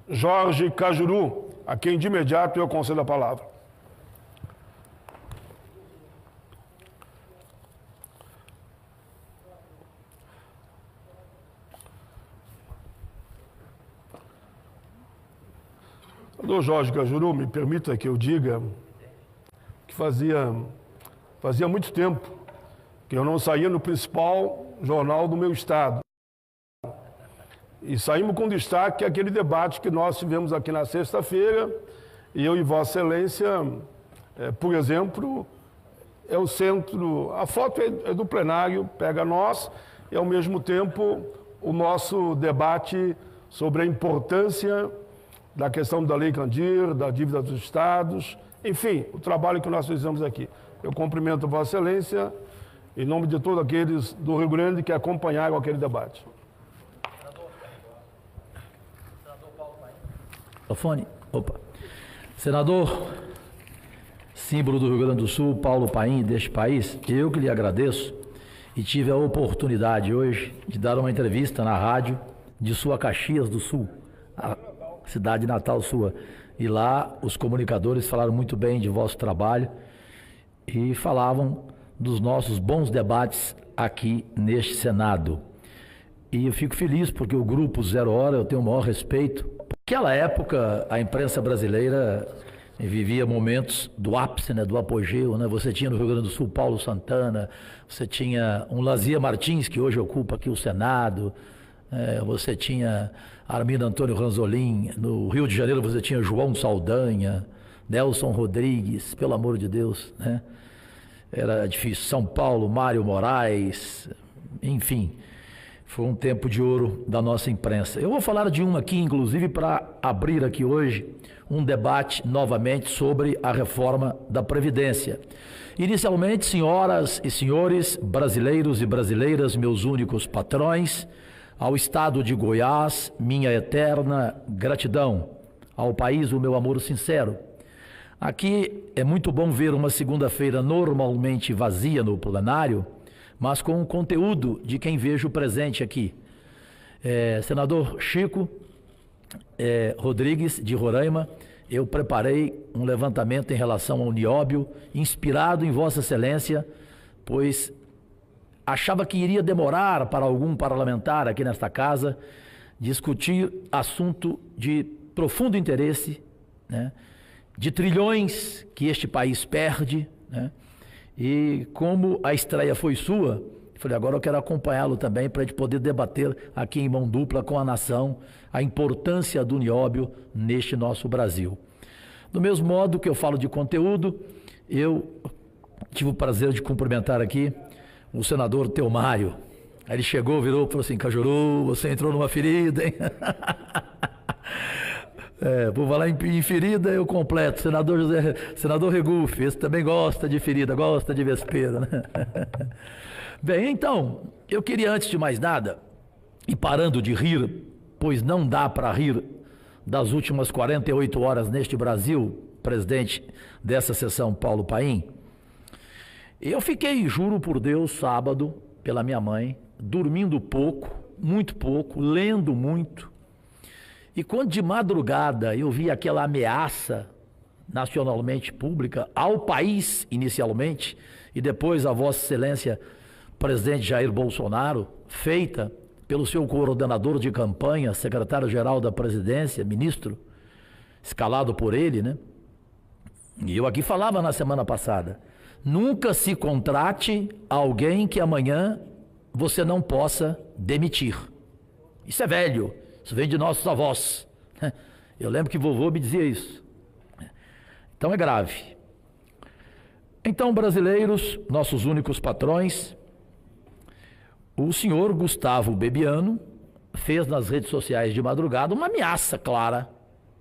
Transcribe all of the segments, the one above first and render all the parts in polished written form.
Jorge Cajuru, a quem de imediato eu concedo a palavra. Senador Jorge Cajuru, me permita que eu diga que fazia muito tempo que eu não saía no principal jornal do meu estado. E saímos com destaque aquele debate que nós tivemos aqui na sexta-feira, e eu e Vossa Excelência, por exemplo, é o centro, a foto é do plenário, pega nós, e ao mesmo tempo o nosso debate sobre a importância da questão da Lei Candir, da dívida dos estados, enfim, o trabalho que nós fizemos aqui. Eu cumprimento Vossa Excelência em nome de todos aqueles do Rio Grande que acompanharam aquele debate. Senador, símbolo do Rio Grande do Sul, Paulo Paim, deste país, eu que lhe agradeço e tive a oportunidade hoje de dar uma entrevista na rádio de sua Caxias do Sul, a cidade natal sua. E lá os comunicadores falaram muito bem de vosso trabalho e falavam dos nossos bons debates aqui neste Senado. E eu fico feliz porque o Grupo Zero Hora eu tenho o maior respeito. Naquela época, a imprensa brasileira vivia momentos do ápice, né, do apogeu, né? Você tinha no Rio Grande do Sul Paulo Santana, você tinha um Lazia Martins, que hoje ocupa aqui o Senado, você tinha Armindo Antônio Ranzolin, no Rio de Janeiro você tinha João Saldanha, Nelson Rodrigues, pelo amor de Deus, né? Era difícil. São Paulo, Mário Moraes, enfim. Foi um tempo de ouro da nossa imprensa. Eu vou falar de um aqui, inclusive, para abrir aqui hoje um debate novamente sobre a reforma da Previdência. Inicialmente, senhoras e senhores, brasileiros e brasileiras, meus únicos patrões, ao Estado de Goiás, minha eterna gratidão. Ao país, o meu amor sincero. Aqui é muito bom ver uma segunda-feira normalmente vazia no plenário, mas com o conteúdo de quem vejo presente aqui. Senador Chico Rodrigues, de Roraima, eu preparei um levantamento em relação ao nióbio, inspirado em Vossa Excelência, pois achava que iria demorar para algum parlamentar aqui nesta casa discutir assunto de profundo interesse, né, de trilhões que este país perde, né? E como a estreia foi sua, eu falei, agora eu quero acompanhá-lo também para a gente poder debater aqui em mão dupla com a nação a importância do nióbio neste nosso Brasil. Do mesmo modo que eu falo de conteúdo, eu tive o prazer de cumprimentar aqui o senador Teomário. Aí ele chegou, virou e falou assim, Cajuru, você entrou numa ferida, hein? Por falar em ferida, eu completo. Senador Regufe, esse também gosta de ferida, gosta de vespeira, né? Bem, então, eu queria, antes de mais nada, e parando de rir, pois não dá para rir das últimas 48 horas neste Brasil, presidente dessa sessão, Paulo Paim, eu fiquei, juro por Deus, sábado, pela minha mãe, dormindo pouco, muito pouco, lendo muito. E quando de madrugada eu vi aquela ameaça nacionalmente pública ao país inicialmente e depois a Vossa Excelência presidente Jair Bolsonaro, feita pelo seu coordenador de campanha, secretário-geral da presidência, ministro, escalado por ele, né? E eu aqui falava na semana passada, nunca se contrate alguém que amanhã você não possa demitir. Isso é velho. Isso vem de nossos avós. Eu lembro que vovô me dizia isso. Então é grave. Então, brasileiros, nossos únicos patrões, o senhor Gustavo Bebiano fez nas redes sociais de madrugada uma ameaça clara,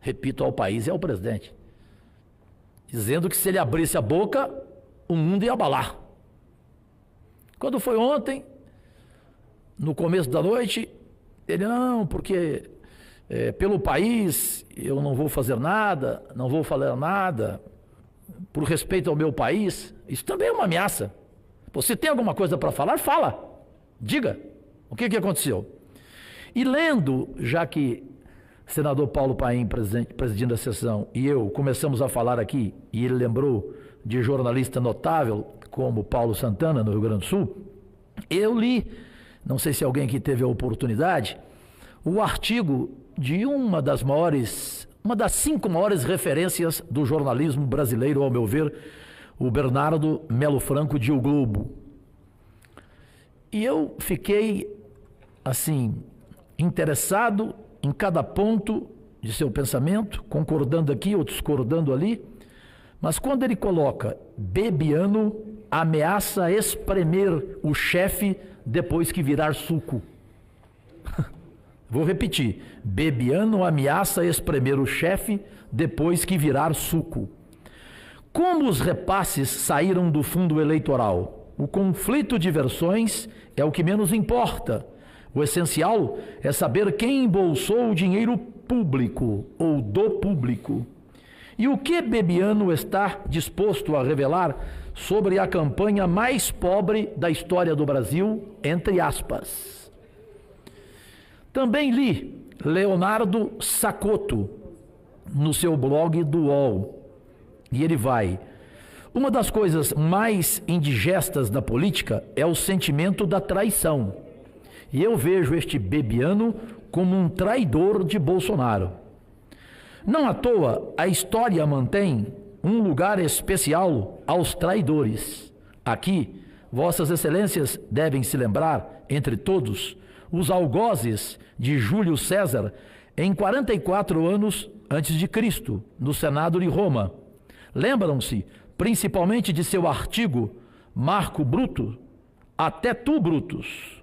repito, ao país e ao presidente, dizendo que se ele abrisse a boca, o mundo ia abalar. Quando foi ontem, no começo da noite, ele, não, porque pelo país eu não vou fazer nada, não vou falar nada, por respeito ao meu país. Isso também é uma ameaça. Você tem alguma coisa para falar? Fala, diga, o que aconteceu? E lendo, já que senador Paulo Paim, presidindo a sessão, e eu começamos a falar aqui, e ele lembrou de jornalista notável como Paulo Santana, no Rio Grande do Sul, eu li, não sei se alguém aqui teve a oportunidade, o artigo de uma das 5 maiores referências do jornalismo brasileiro, ao meu ver, o Bernardo Melo Franco, de O Globo. E eu fiquei, assim, interessado em cada ponto de seu pensamento, concordando aqui ou discordando ali, mas quando ele coloca Bebiano ameaça espremer o chefe depois que virar suco. Vou repetir, Bebiano ameaça espremer o chefe depois que virar suco. Como os repasses saíram do fundo eleitoral? O conflito de versões é o que menos importa. O essencial é saber quem embolsou o dinheiro público ou do público. E o que Bebiano está disposto a revelar sobre a campanha mais pobre da história do Brasil, entre aspas. Também li Leonardo Sacotto no seu blog do UOL. E ele vai: uma das coisas mais indigestas da política é o sentimento da traição. E eu vejo este Bebiano como um traidor de Bolsonaro. Não à toa, a história mantém um lugar especial aos traidores. Aqui, vossas excelências devem se lembrar, entre todos, os algozes de Júlio César em 44 anos antes de Cristo, no Senado de Roma. Lembram-se, principalmente, de seu artigo Marco Bruto, até tu, Brutus.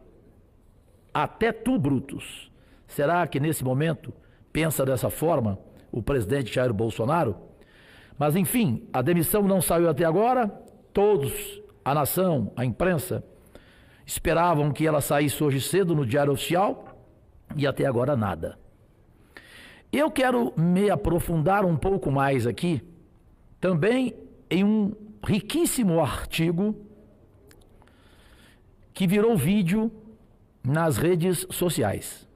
Até tu, Brutus. Será que nesse momento pensa dessa forma o presidente Jair Bolsonaro? Mas enfim, a demissão não saiu até agora. Todos, a nação, a imprensa, esperavam que ela saísse hoje cedo no Diário Oficial e até agora nada. Eu quero me aprofundar um pouco mais aqui, também em um riquíssimo artigo que virou vídeo nas redes sociais.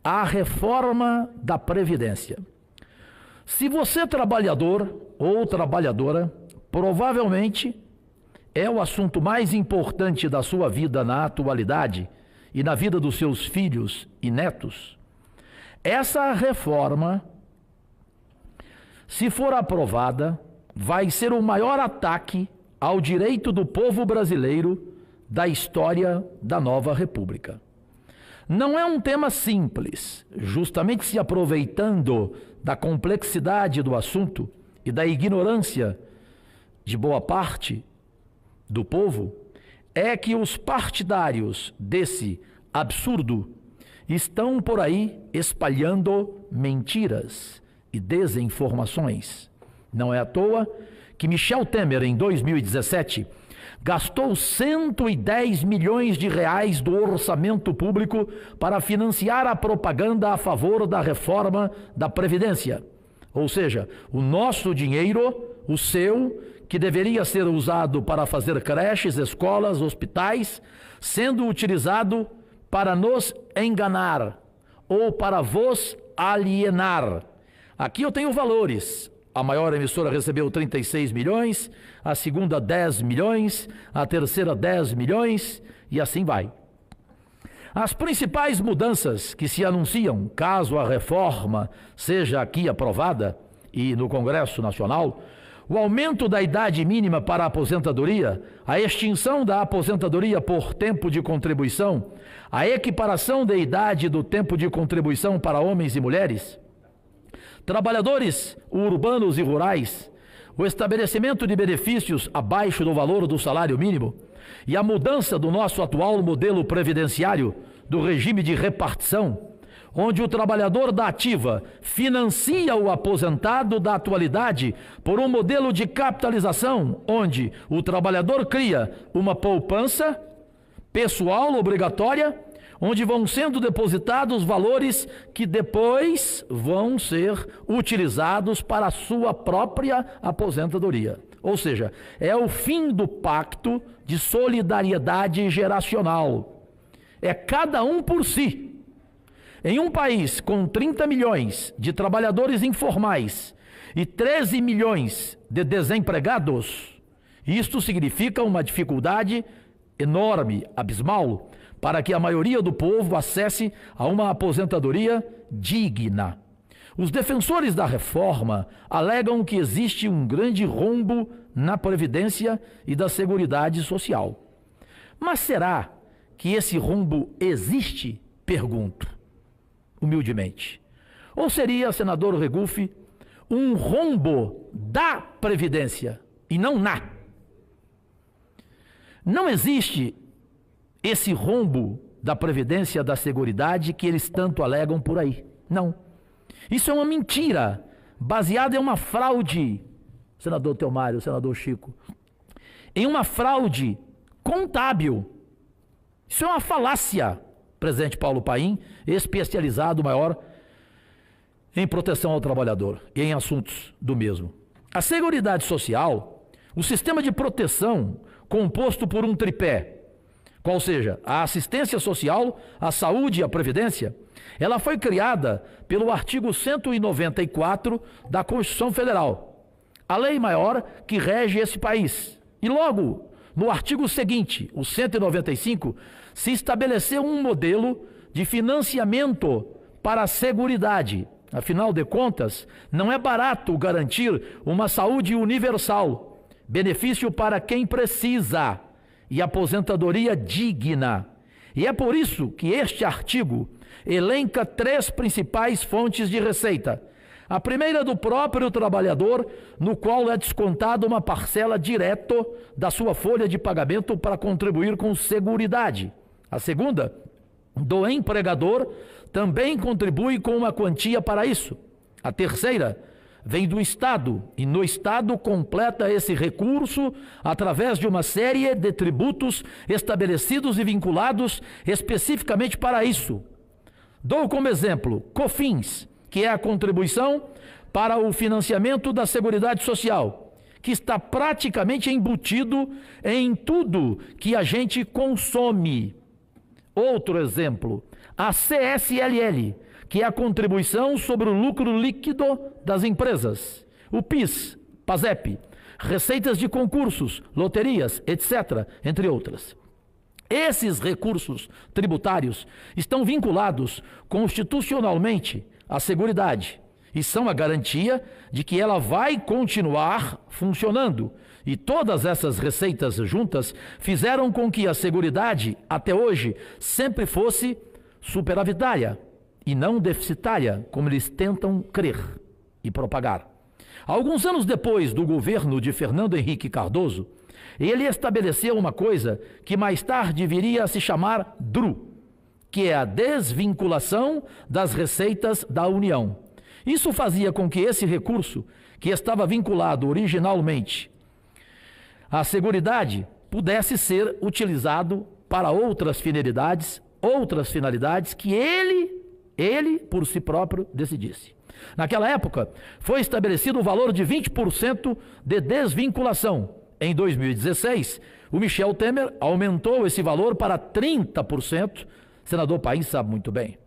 A reforma da Previdência. Se você é trabalhador ou trabalhadora, provavelmente é o assunto mais importante da sua vida na atualidade e na vida dos seus filhos e netos. Essa reforma, se for aprovada, vai ser o maior ataque ao direito do povo brasileiro da história da nova República. Não é um tema simples, justamente se aproveitando da complexidade do assunto e da ignorância de boa parte do povo, é que os partidários desse absurdo estão por aí espalhando mentiras e desinformações. Não é à toa que Michel Temer, em 2017, gastou 110 milhões de reais do orçamento público para financiar a propaganda a favor da reforma da Previdência. Ou seja, o nosso dinheiro, o seu, que deveria ser usado para fazer creches, escolas, hospitais, sendo utilizado para nos enganar ou para vos alienar. Aqui eu tenho valores. A maior emissora recebeu 36 milhões, a segunda 10 milhões, a terceira 10 milhões e assim vai. As principais mudanças que se anunciam, caso a reforma seja aqui aprovada e no Congresso Nacional, o aumento da idade mínima para a aposentadoria, a extinção da aposentadoria por tempo de contribuição, a equiparação da idade do tempo de contribuição para homens e mulheres, trabalhadores urbanos e rurais, o estabelecimento de benefícios abaixo do valor do salário mínimo e a mudança do nosso atual modelo previdenciário, do regime de repartição, onde o trabalhador da ativa financia o aposentado da atualidade por um modelo de capitalização, onde o trabalhador cria uma poupança pessoal obrigatória, onde vão sendo depositados valores que depois vão ser utilizados para a sua própria aposentadoria. Ou seja, é o fim do pacto de solidariedade geracional. É cada um por si. Em um país com 30 milhões de trabalhadores informais e 13 milhões de desempregados, isto significa uma dificuldade enorme, abismal, para que a maioria do povo acesse a uma aposentadoria digna. Os defensores da reforma alegam que existe um grande rombo na Previdência e da Seguridade Social. Mas será que esse rombo existe? Pergunto, humildemente. Ou seria, senador Regufe, um rombo da Previdência e não na? Não existe esse rombo da Previdência e da Seguridade que eles tanto alegam por aí. Não. Isso é uma mentira, baseada em uma fraude, senador Teomário, senador Chico, em uma fraude contábil. Isso é uma falácia, presidente Paulo Paim, especializado maior em proteção ao trabalhador e em assuntos do mesmo. A Seguridade Social, o sistema de proteção composto por um tripé, qual seja, a assistência social, a saúde e a previdência, ela foi criada pelo artigo 194 da Constituição Federal, a lei maior que rege esse país. E logo, no artigo seguinte, o 195, se estabeleceu um modelo de financiamento para a Seguridade. Afinal de contas, não é barato garantir uma saúde universal, benefício para quem precisa e aposentadoria digna. E é por isso que este artigo elenca 3 principais fontes de receita. A primeira do próprio trabalhador, no qual é descontada uma parcela direto da sua folha de pagamento para contribuir com Seguridade. A segunda, do empregador, também contribui com uma quantia para isso. A terceira vem do Estado, e no Estado completa esse recurso através de uma série de tributos estabelecidos e vinculados especificamente para isso. Dou como exemplo COFINS, que é a contribuição para o financiamento da Seguridade Social, que está praticamente embutido em tudo que a gente consome. Outro exemplo, a CSLL, que é a contribuição sobre o lucro líquido das empresas. O PIS, PASEP, receitas de concursos, loterias, etc., entre outras. Esses recursos tributários estão vinculados constitucionalmente à Seguridade e são a garantia de que ela vai continuar funcionando. E todas essas receitas juntas fizeram com que a Seguridade, até hoje, sempre fosse superavitária e não deficitária, como eles tentam crer e propagar. Alguns anos depois do governo de Fernando Henrique Cardoso, ele estabeleceu uma coisa que mais tarde viria a se chamar DRU, que é a desvinculação das receitas da União. Isso fazia com que esse recurso, que estava vinculado originalmente à Seguridade, pudesse ser utilizado para outras finalidades que ele por si próprio decidisse. Naquela época, foi estabelecido o valor de 20% de desvinculação. Em 2016, o Michel Temer aumentou esse valor para 30%, senador Paim sabe muito bem.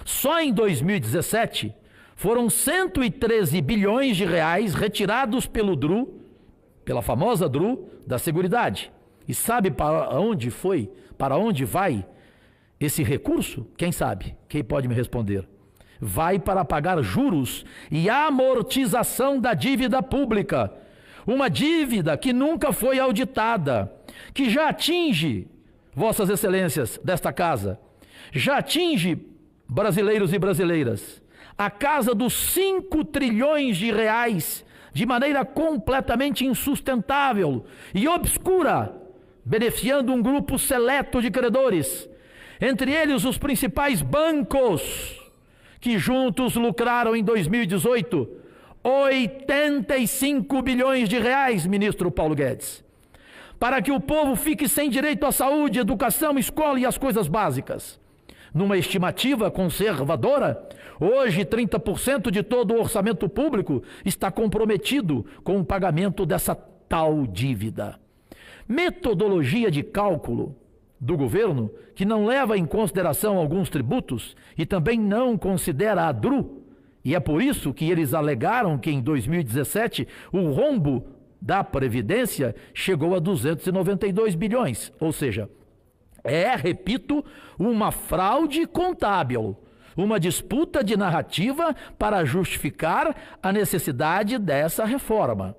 Só em 2017, foram 113 bilhões de reais retirados pelo DRU, pela famosa DRU da Seguridade. E sabe para onde vai esse recurso? Quem sabe? Quem pode me responder? Vai para pagar juros e amortização da dívida pública. Uma dívida que nunca foi auditada, que já atinge, vossas excelências desta casa, já atinge brasileiros e brasileiras, a casa dos 5 trilhões de reais, de maneira completamente insustentável e obscura, beneficiando um grupo seleto de credores, entre eles os principais bancos, que juntos lucraram em 2018 85 bilhões de reais, ministro Paulo Guedes, para que o povo fique sem direito à saúde, educação, escola e as coisas básicas. Numa estimativa conservadora, hoje 30% de todo o orçamento público está comprometido com o pagamento dessa tal dívida. Metodologia de cálculo do governo, que não leva em consideração alguns tributos e também não considera a DRU, e é por isso que eles alegaram que em 2017 o rombo da Previdência chegou a 292 bilhões, ou seja, repito, uma fraude contábil, uma disputa de narrativa para justificar a necessidade dessa reforma.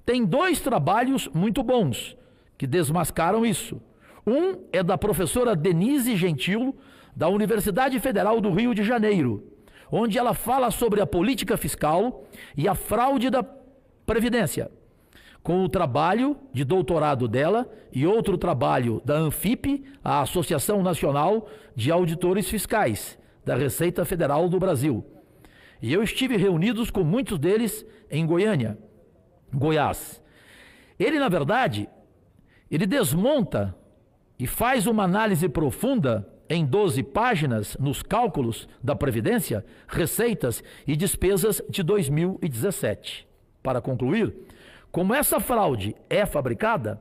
Tem 2 trabalhos muito bons que desmascaram isso. Um é da professora Denise Gentil, da Universidade Federal do Rio de Janeiro, onde ela fala sobre a política fiscal e a fraude da Previdência, com o trabalho de doutorado dela e outro trabalho da ANFIP, a Associação Nacional de Auditores Fiscais, da Receita Federal do Brasil. E eu estive reunidos com muitos deles em Goiás. Ele, na verdade, ele desmonta e faz uma análise profunda em 12 páginas nos cálculos da Previdência, receitas e despesas de 2017. Para concluir, como essa fraude é fabricada,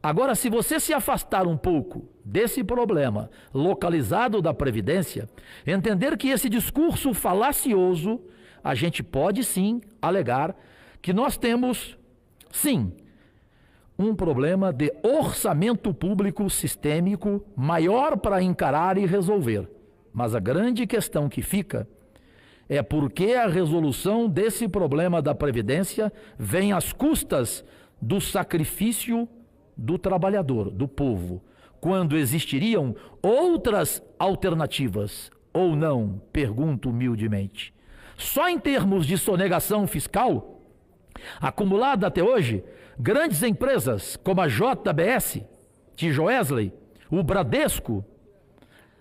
agora se você se afastar um pouco desse problema localizado da Previdência, entender que esse discurso falacioso, a gente pode sim alegar que nós temos, sim, um problema de orçamento público sistêmico maior para encarar e resolver. Mas a grande questão que fica é por que a resolução desse problema da Previdência vem às custas do sacrifício do trabalhador, do povo, quando existiriam outras alternativas, ou não, pergunto humildemente. Só em termos de sonegação fiscal, acumulada até hoje, grandes empresas como a JBS, Tijoesley, o Bradesco,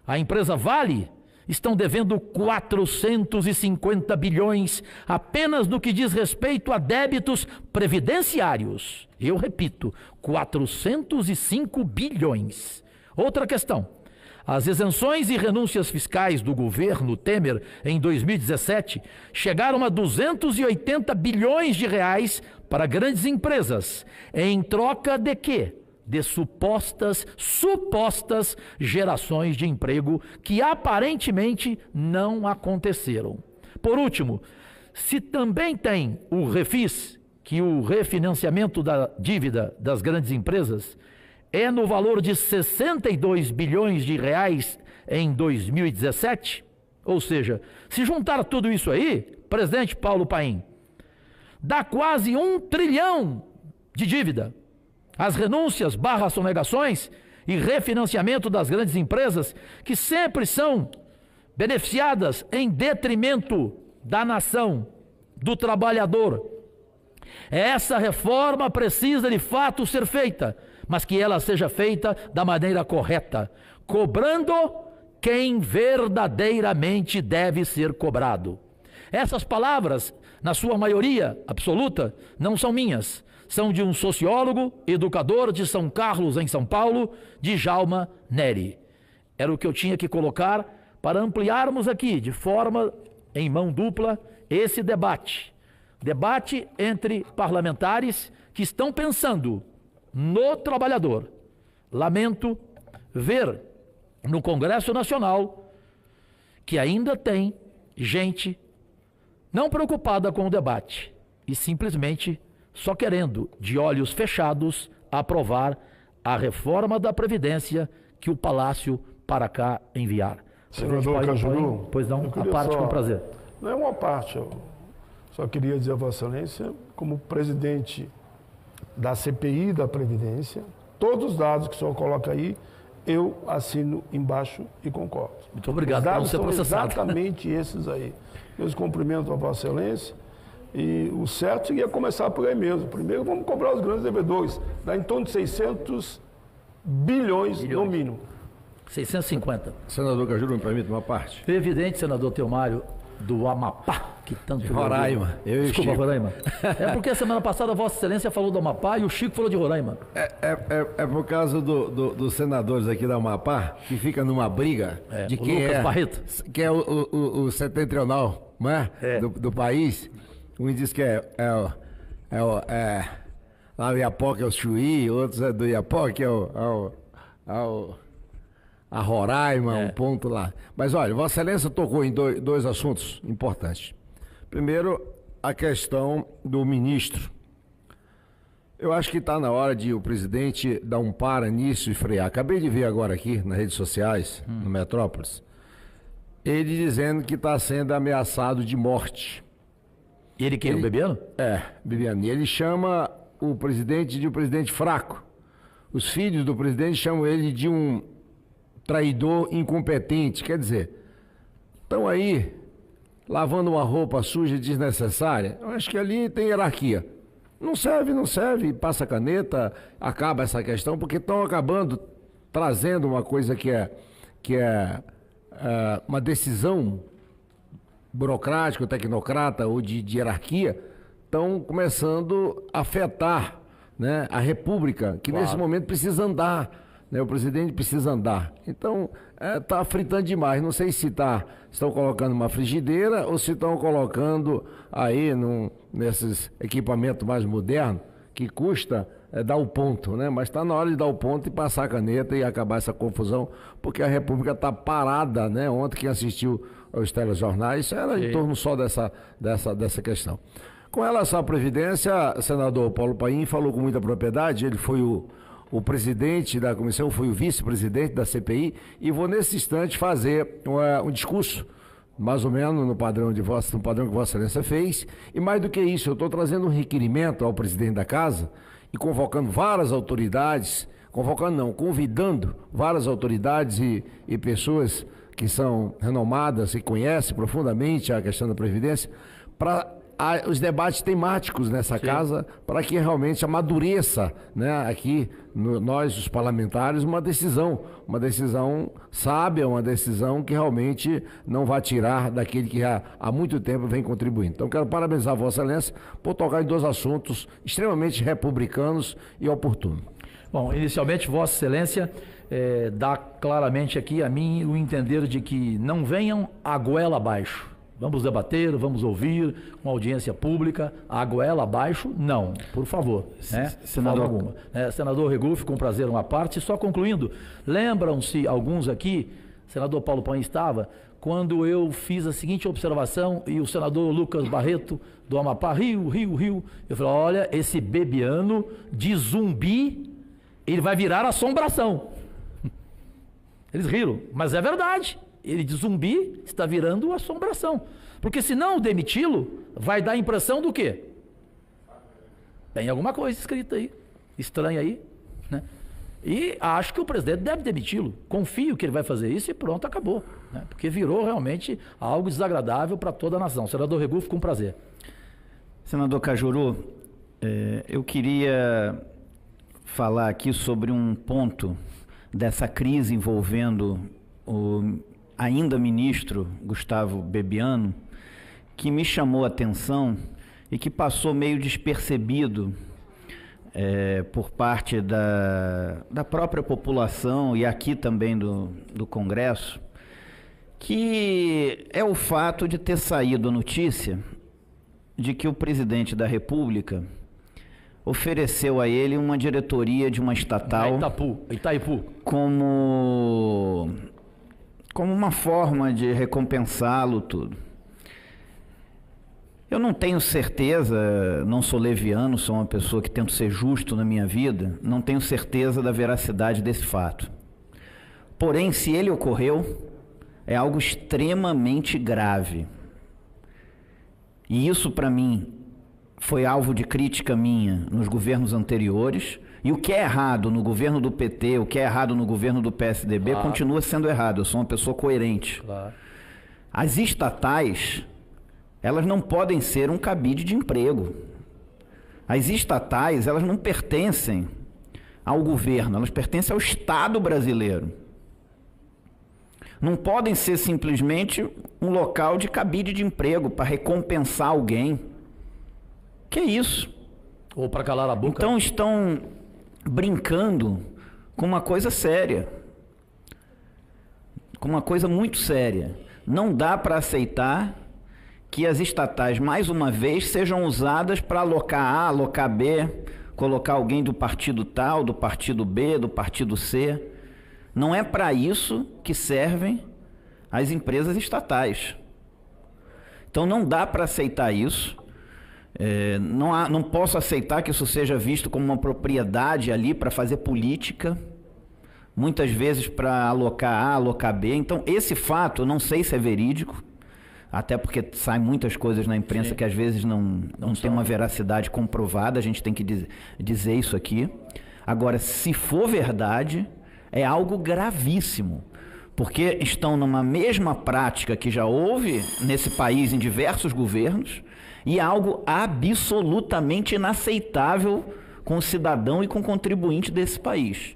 a empresa Vale, estão devendo 450 bilhões apenas no que diz respeito a débitos previdenciários. Eu repito, 405 bilhões. Outra questão. As isenções e renúncias fiscais do governo Temer em 2017 chegaram a 280 bilhões de reais para grandes empresas, em troca de quê? De supostas gerações de emprego que aparentemente não aconteceram. Por último, se também tem o refis, que o refinanciamento da dívida das grandes empresas é no valor de 62 bilhões de reais em 2017, ou seja, se juntar tudo isso aí, presidente Paulo Paim, dá quase 1 trilhão de dívida. As renúncias / sonegações e refinanciamento das grandes empresas, que sempre são beneficiadas em detrimento da nação, do trabalhador. Essa reforma precisa de fato ser feita, mas que ela seja feita da maneira correta, cobrando quem verdadeiramente deve ser cobrado. Essas palavras, na sua maioria absoluta, não são minhas. São de um sociólogo, educador de São Carlos, em São Paulo, Djalma Neri. Era o que eu tinha que colocar para ampliarmos aqui, de forma em mão dupla, esse debate. Debate entre parlamentares que estão pensando no trabalhador. Lamento ver no Congresso Nacional que ainda tem gente não preocupada com o debate e simplesmente só querendo, de olhos fechados, aprovar a reforma da Previdência que o Palácio para cá enviar. Senador Cajuru, pois não, a parte com prazer. Não é uma parte, eu só queria dizer a Vossa Excelência, como presidente da CPI da Previdência, todos os dados que o senhor coloca aí, eu assino embaixo e concordo. Muito obrigado por não ser processado. Exatamente esses aí. Eu cumprimento a Vossa Excelência. E o certo seria começar por aí mesmo. Primeiro vamos cobrar os grandes devedores, dá em torno de 600 bilhões no mínimo. 650. Senador Cajuru, me permite uma parte? Evidente, senador Teomário, do Amapá, que tanto... Roraima. Desculpa, Roraima. É porque a semana passada a Vossa Excelência falou do Amapá e o Chico falou de Roraima. É por causa dos senadores aqui da Amapá, que fica numa briga de quem Lucas é, Barreto. que é o setentrional, não é? Do país. Um diz que lá do Iapoca é o Chuí, outros é do Iapoca, que é o a Roraima, um ponto lá. Mas olha, Vossa Excelência tocou em dois assuntos importantes. Primeiro, a questão do ministro. Eu acho que está na hora de o presidente dar um para nisso e frear. Acabei de ver agora aqui nas redes sociais, no Metrópolis, ele dizendo que está sendo ameaçado de morte. Ele quem? O Bebiano? Bebiano. E ele chama o presidente de um presidente fraco. Os filhos do presidente chamam ele de um traidor incompetente. Quer dizer, estão aí lavando uma roupa suja e desnecessária. Eu acho que ali tem hierarquia. Não serve, passa a caneta, acaba essa questão, porque estão acabando trazendo uma coisa que é uma decisão burocrática, tecnocrata ou de hierarquia, estão começando a afetar, né, a República, que nesse momento precisa andar, né, o presidente precisa andar. Então, está fritando demais. Não sei se estão colocando uma frigideira ou se estão colocando aí nesses equipamentos mais modernos, que custa dar o ponto, né? Mas está na hora de dar o ponto e passar a caneta e acabar essa confusão, porque a República está parada, né? Ontem quem assistiu aos telejornais era em torno só dessa questão. Com relação à Previdência, o senador Paulo Paim falou com muita propriedade. Ele foi o presidente da comissão, foi o vice-presidente da CPI, e vou nesse instante fazer um discurso, mais ou menos no padrão que Vossa Excelência fez. E mais do que isso, eu estou trazendo um requerimento ao presidente da casa e convocando várias autoridades, convidando várias autoridades e pessoas que são renomadas e conhecem profundamente a questão da Previdência, para os debates temáticos nessa casa, para que realmente amadureça, né, aqui, nós, os parlamentares, uma decisão sábia, uma decisão que realmente não vai tirar daquele que há muito tempo vem contribuindo. Então, quero parabenizar a Vossa Excelência por tocar em dois assuntos extremamente republicanos e oportunos. Bom, inicialmente, Vossa Excelência dá claramente aqui a mim o entender de que não venham a goela abaixo. Vamos debater, vamos ouvir, uma audiência pública, a goela abaixo, não, por favor. Né? Senador alguma. Senador Regufe, com prazer uma parte. Só concluindo, lembram-se alguns aqui, senador Paulo Paim estava, quando eu fiz a seguinte observação e o senador Lucas Barreto, do Amapá, Rio, eu falei, olha, esse Bebiano de zumbi, ele vai virar assombração. Eles riram, mas é verdade. Ele de zumbi está virando assombração. Porque se não demiti-lo, vai dar a impressão do quê? Tem alguma coisa escrita aí, estranha aí, né? E acho que o presidente deve demiti-lo. Confio que ele vai fazer isso e pronto, acabou. Né? Porque virou realmente algo desagradável para toda a nação. Senador Regufe, com prazer. Senador Cajuru, eu queria falar aqui sobre um ponto dessa crise envolvendo o ainda ministro Gustavo Bebiano, que me chamou a atenção e que passou meio despercebido por parte da própria população e aqui também do Congresso, que é o fato de ter saído a notícia de que o presidente da República ofereceu a ele uma diretoria de uma estatal Itaipu. como uma forma de recompensá-lo, tudo. Eu não tenho certeza, não sou leviano, sou uma pessoa que tento ser justo na minha vida, não tenho certeza da veracidade desse fato. Porém, se ele ocorreu, é algo extremamente grave. E isso, para mim, foi alvo de crítica minha nos governos anteriores. E o que é errado no governo do PT, o que é errado no governo do PSDB, continua sendo errado. Eu sou uma pessoa coerente. Claro. As estatais, elas não podem ser um cabide de emprego. As estatais, elas não pertencem ao governo, elas pertencem ao Estado brasileiro. Não podem ser simplesmente um local de cabide de emprego para recompensar alguém. Que é isso? Ou para calar a boca. Então estão brincando com uma coisa séria, com uma coisa muito séria. Não dá para aceitar que as estatais, mais uma vez, sejam usadas para alocar A, alocar B, colocar alguém do partido tal, do partido B, do partido C. Não é para isso que servem as empresas estatais. Então não dá para aceitar isso. Não posso aceitar que isso seja visto como uma propriedade ali para fazer política, muitas vezes para alocar A, alocar B. Então esse fato, eu não sei se é verídico, até porque saem muitas coisas na imprensa que às vezes não tem uma veracidade comprovada, a gente tem que dizer isso aqui. Agora, se for verdade, é algo gravíssimo, porque estão numa mesma prática que já houve nesse país em diversos governos, e algo absolutamente inaceitável com o cidadão e com o contribuinte desse país.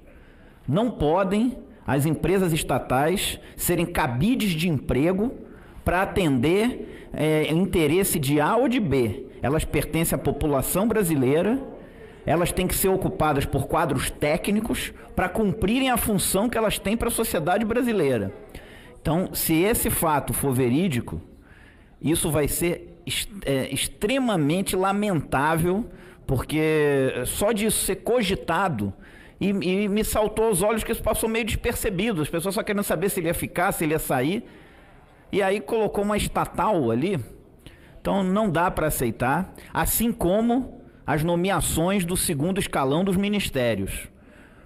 Não podem as empresas estatais serem cabides de emprego para atender interesse de A ou de B. Elas pertencem à população brasileira, elas têm que ser ocupadas por quadros técnicos para cumprirem a função que elas têm para a sociedade brasileira. Então, se esse fato for verídico, isso vai ser extremamente lamentável, porque só disso ser cogitado, e me saltou aos olhos que isso passou meio despercebido, as pessoas só querendo saber se ele ia ficar, se ele ia sair, e aí colocou uma estatal ali. Então não dá para aceitar, assim como as nomeações do segundo escalão dos ministérios.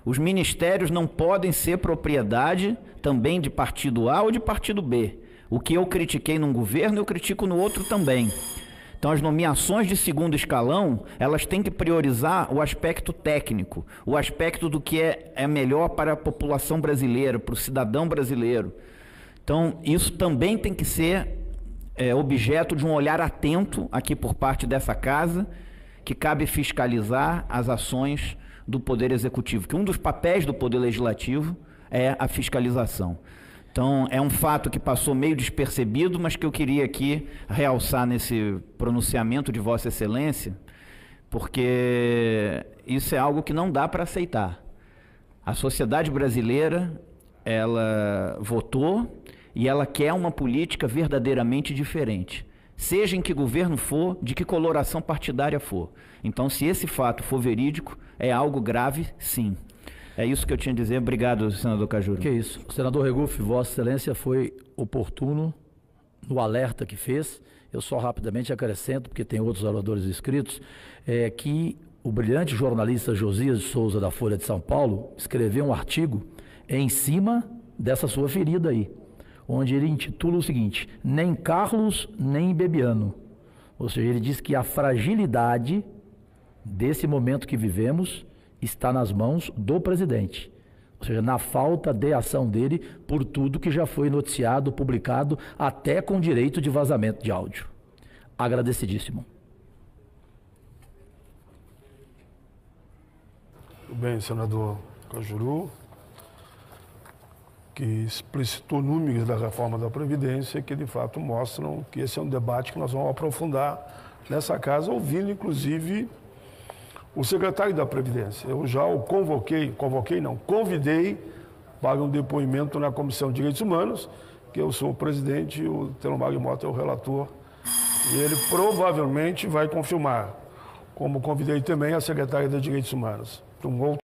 Os ministérios não podem ser propriedade também de partido A ou de partido B. O que eu critiquei num governo, eu critico no outro também. Então, as nomeações de segundo escalão, elas têm que priorizar o aspecto técnico, o aspecto do que é melhor para a população brasileira, para o cidadão brasileiro. Então, isso também tem que ser objeto de um olhar atento aqui por parte dessa casa, que cabe fiscalizar as ações do Poder Executivo, que um dos papéis do Poder Legislativo é a fiscalização. Então, é um fato que passou meio despercebido, mas que eu queria aqui realçar nesse pronunciamento de Vossa Excelência, porque isso é algo que não dá para aceitar. A sociedade brasileira, ela votou e ela quer uma política verdadeiramente diferente, seja em que governo for, de que coloração partidária for. Então, se esse fato for verídico, é algo grave, sim. É isso que eu tinha a dizer. Obrigado, senador Cajuru. Que isso. Senador Regufe, Vossa Excelência foi oportuno no alerta que fez. Eu só rapidamente acrescento, porque tem outros oradores inscritos, que o brilhante jornalista Josias de Souza, da Folha de São Paulo, escreveu um artigo em cima dessa sua ferida aí, onde ele intitula o seguinte: nem Carlos, nem Bebiano. Ou seja, ele diz que a fragilidade desse momento que vivemos está nas mãos do presidente, ou seja, na falta de ação dele por tudo que já foi noticiado, publicado, até com direito de vazamento de áudio. Agradecidíssimo. Muito bem, senador Cajuru, que explicitou números da reforma da Previdência que de fato mostram que esse é um debate que nós vamos aprofundar nessa casa, ouvindo inclusive o secretário da Previdência. Eu já o convidei para um depoimento na Comissão de Direitos Humanos, que eu sou o presidente e o Telmo Magno Mota é o relator, e ele provavelmente vai confirmar, como convidei também a secretária de Direitos Humanos.